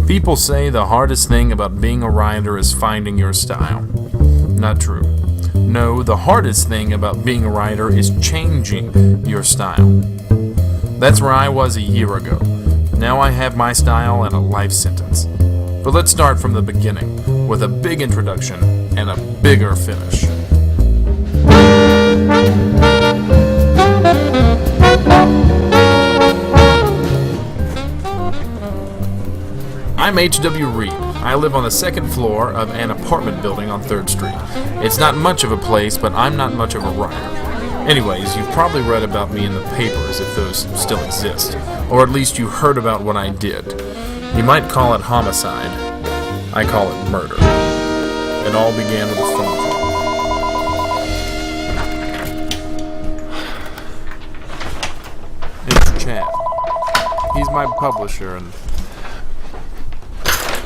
People say the hardest thing about being a writer is finding your style. Not true. No, the hardest thing about being a writer is changing your style. That's where I was a year ago. Now I have my style and a life sentence. But let's start from the beginning, with a big introduction and a bigger finish. I'm H.W. Reed. I live on the second floor of an apartment building on 3rd Street. It's not much of a place, but I'm not much of a writer. Anyways, you've probably read about me in the papers, if those still exist. Or at least you heard about what I did. You might call it homicide. I call it murder. It all began with a phone call. It's Chad. He's my publisher, and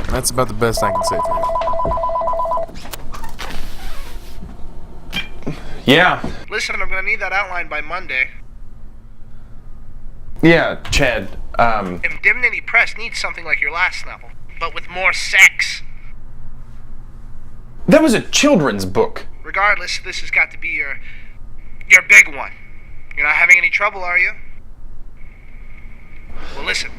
that's about the best I can say for you. Yeah. Listen, I'm gonna need that outline by Monday. Yeah, Chad, Indemnity Press needs something like your last novel, but with more sex. that was a children's book. Regardless, this has got to be your big one. You're not having any trouble, are you? Well, listen,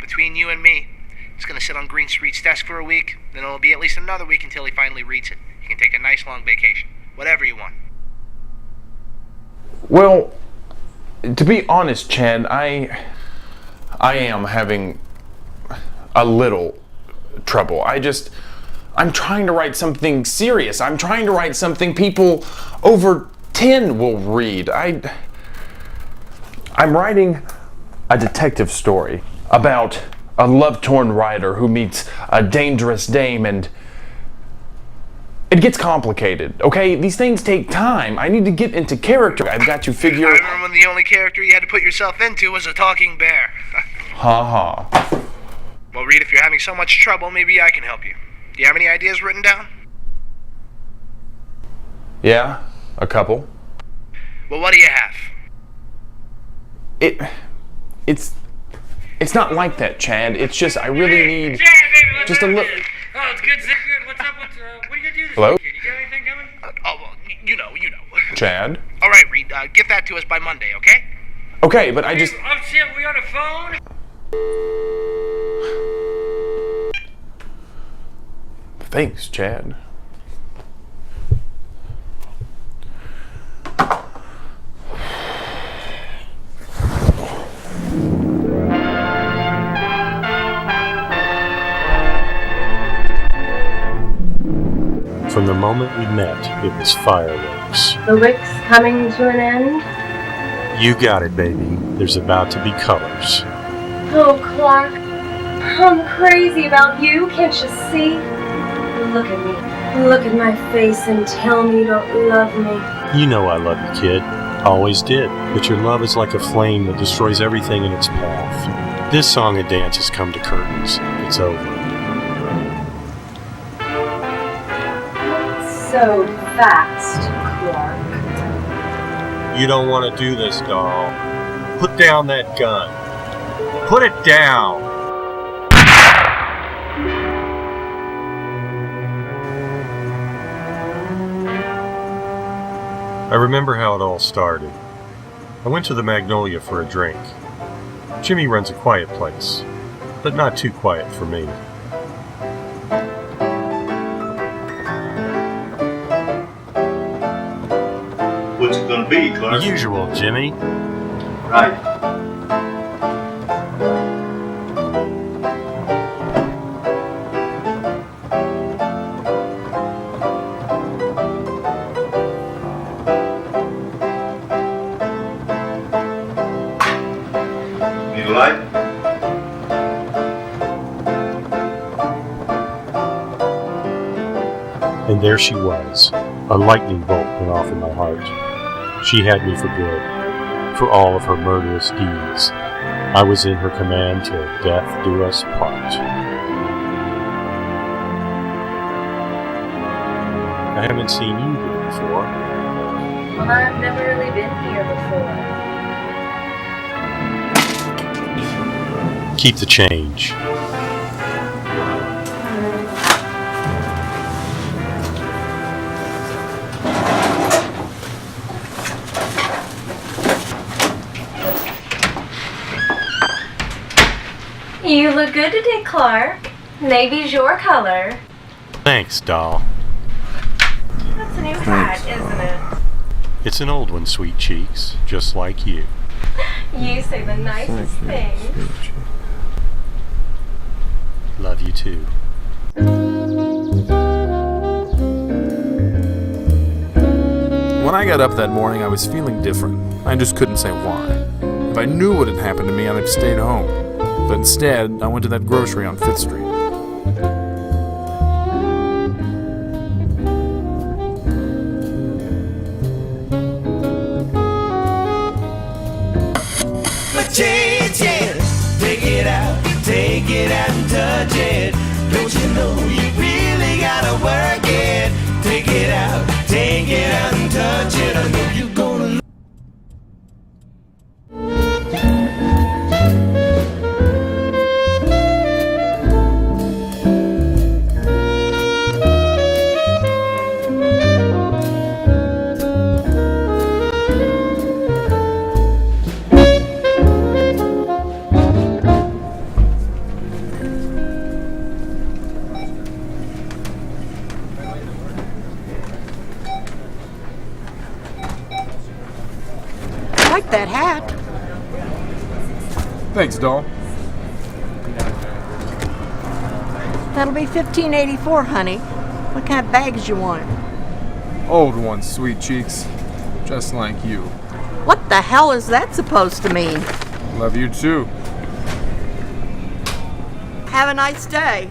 between you and me, it's gonna sit on Greenstreet's desk for a week, then it'll be at least another week until he finally reads it. He can take a nice long vacation. Whatever you want. Well, to be honest, Chad, I am having a little trouble. I'm trying to write something serious. I'm trying to write something people over 10 will read. I'm writing a detective story about a love-torn writer who meets a dangerous dame, and it gets complicated, okay? These things take time. I need to get into character. I've got to figure... I remember when the only character you had to put yourself into was a talking bear. Ha. Well, Reed, if you're having so much trouble, maybe I can help you. Do you have any ideas written down? Yeah, a couple. Well, what do you have? It's not like that, Chad. It's just I really need just a little... Oh, it's good. What's up? What are you gonna do this Hello? weekend? You got anything coming? Well, you know. Chad? All right, Reed, get that to us by Monday, okay? Okay, but I just... Oh shit, we on the phone? Thanks, Chad. From the moment we met, it was fireworks. The wick's coming to an end? You got it, baby. There's about to be colors. Oh, Clark, I'm crazy about you, can't you see? Look at me. Look at my face and tell me you don't love me. You know I love you, kid. Always did. But your love is like a flame that destroys everything in its path. This song and dance has come to curtains. It's over. So fast, Clark. You don't want to do this, doll. Put down that gun. Put it down! I remember how it all started. I went to the Magnolia for a drink. Jimmy runs a quiet place, but not too quiet for me. What's it gonna be, Clark? The usual, Jimmy. Right. Need a light? And there she was. A lightning bolt went off in my heart. She had me for good, for all of her murderous deeds. I was in her command till death do us part. I haven't seen you here before. I've never really been here before. Keep the change. You look good today, Clark. Navy's your color. Thanks, doll. That's a new hat, isn't it? It's an old one, sweet cheeks, just like you. You say the nicest things. Love you too. When I got up that morning, I was feeling different. I just couldn't say why. If I knew what had happened to me, I'd have stayed home. But instead, I went to that grocery on 5th Street. Take it out and touch it. Don't you know you really gotta work it? Take it out and touch it. I know you're gonna. Like that hat. Thanks, doll. That'll be $15.84, honey. What kind of bags you want? Old one, sweet cheeks. Just like you. What the hell is that supposed to mean? Love you too. Have a nice day.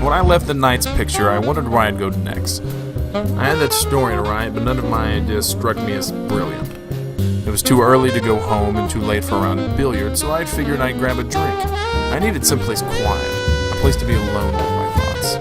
When I left the night's picture, I wondered where I'd go next. I had that story to write, but none of my ideas struck me as brilliant. It was too early to go home and too late for a round of billiards, so I figured I'd grab a drink. I needed someplace quiet, a place to be alone with my thoughts.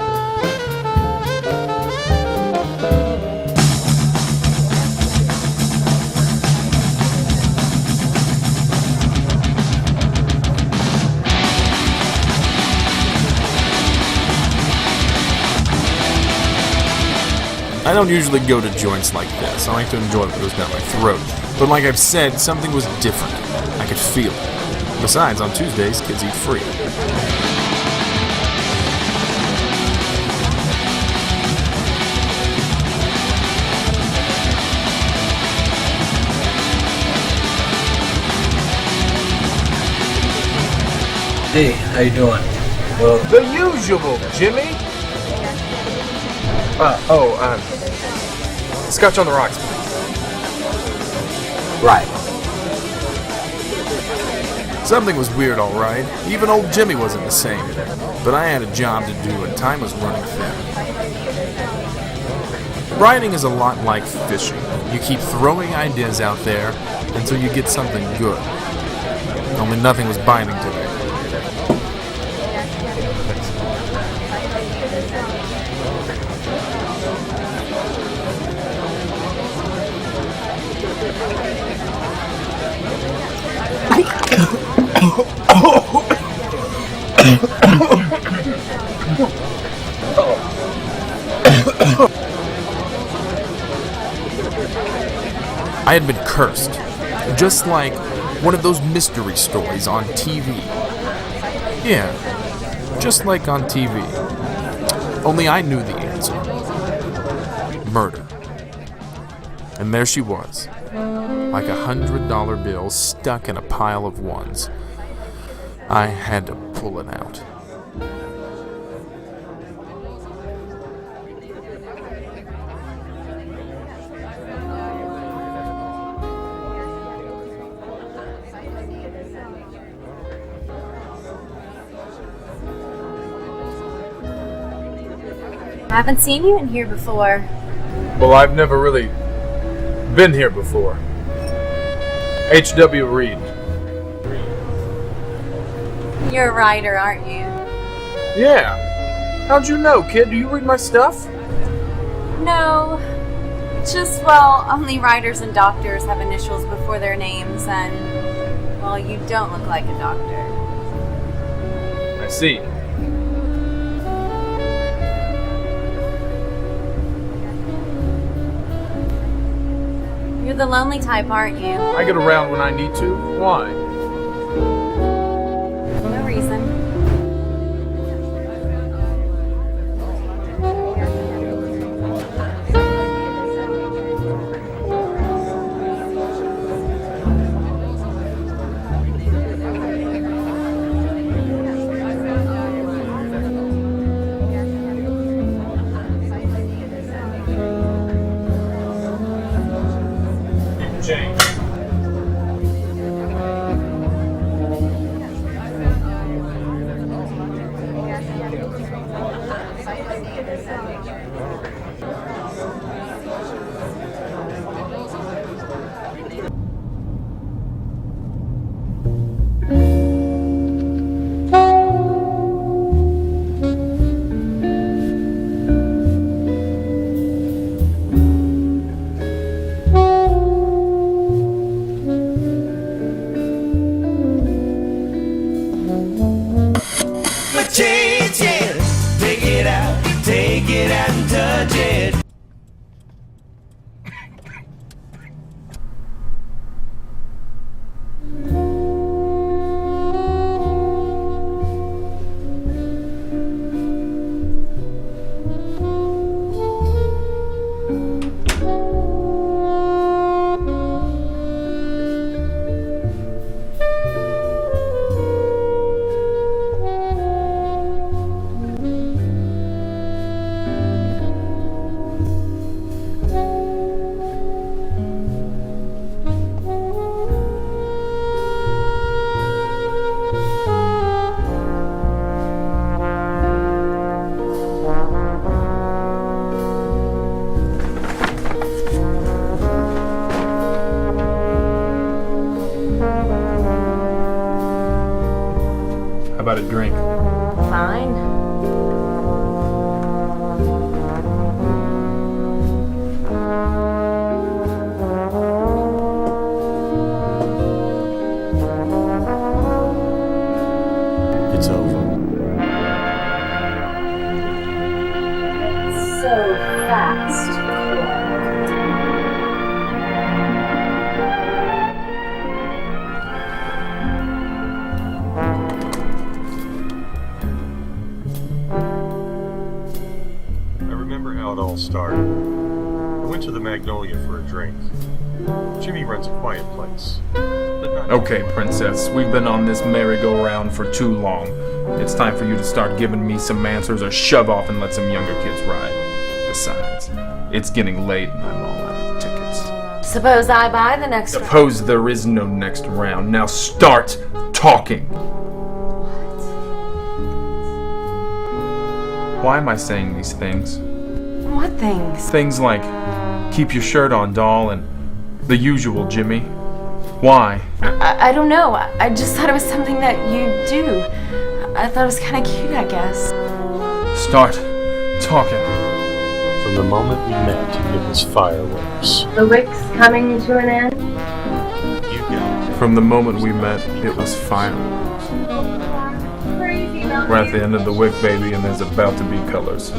I don't usually go to joints like this. I like to enjoy what goes down my throat. But like I've said, something was different. I could feel it. Besides, on Tuesdays, kids eat free. Hey, how you doing? Well, The usual, Jimmy. Scotch on the rocks, please. right. Something was weird, all right. Even old Jimmy wasn't the same. But I had a job to do, and time was running thin. Writing is a lot like fishing. You keep throwing ideas out there until you get something good. Only nothing was biting today. I had been cursed, just like one of those mystery stories on TV. Yeah, just like on TV. Only I knew the answer. Murder. And there she was, like $100 bill stuck in a pile of ones. I had to pull it out. I haven't seen you in here before. Well, I've never really been here before. H.W. Reed. You're a writer, aren't you? Yeah. How'd you know, kid? Do you read my stuff? No. Just, well, only writers and doctors have initials before their names, and, well, you don't look like a doctor. I see. You're the lonely type, aren't you? I get around when I need to. Why? No reason. James. Change it, take it out and touch it. How about a drink? Fine. It's over. So fast. I remember how it all started. I went to the Magnolia for a drink. Jimmy runs a quiet place. But not Okay, princess, we've been on this merry-go-round for too long. It's time for you to start giving me some answers or shove off and let some younger kids ride. Besides, it's getting late and I'm all out of tickets. Suppose I buy the next one. Suppose there is no next round. Now start talking. Why am I saying these things? What things? Things like, keep your shirt on, doll, and the usual, Jimmy. Why? I don't know. I just thought it was something that you do. I thought it was kind of cute, I guess. Start talking. From the moment we met, it was fireworks. The wick's coming to an end. You got it. From the moment we met, it was fireworks. We're at the end of the wick, baby, and there's about to be colors.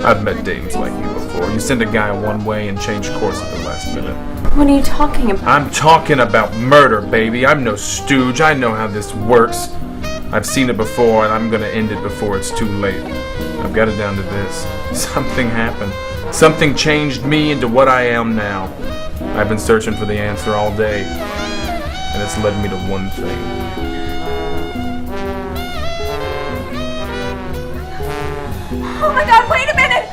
I've met dames like you before. You send a guy one way and change course at the last minute. What are you talking about? I'm talking about murder, baby. I'm no stooge. I know how this works. I've seen it before, and I'm gonna end it before it's too late. I've got it down to this. Something happened. Something changed me into what I am now. I've been searching for the answer all day, and it's led me to one thing. Oh my god, wait a minute!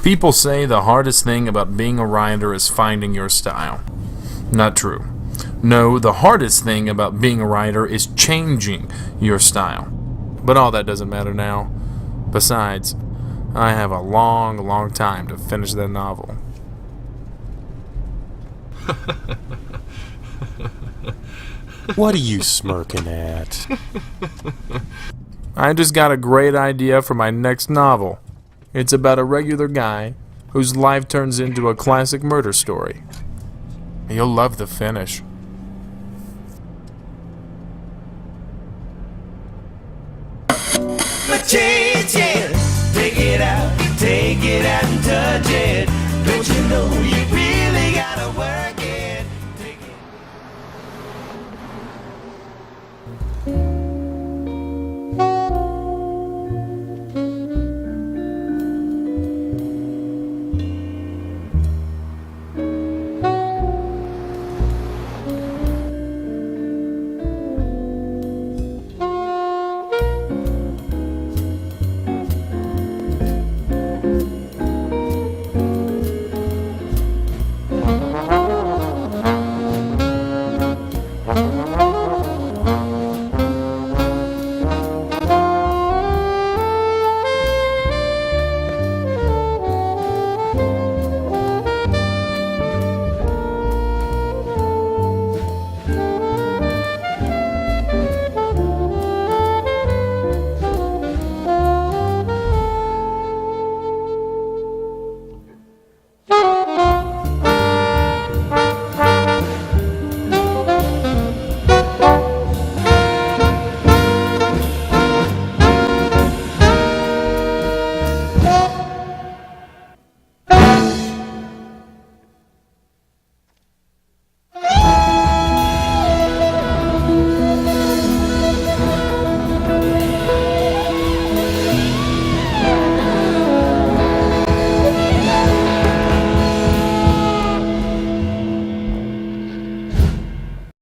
People say the hardest thing about being a writer is finding your style. Not true. No, the hardest thing about being a writer is changing your style. But all that doesn't matter now. Besides, I have a long, long time to finish that novel. What are you smirking at? I just got a great idea for my next novel. It's about a regular guy whose life turns into a classic murder story. You'll love the finish. Change it, take it out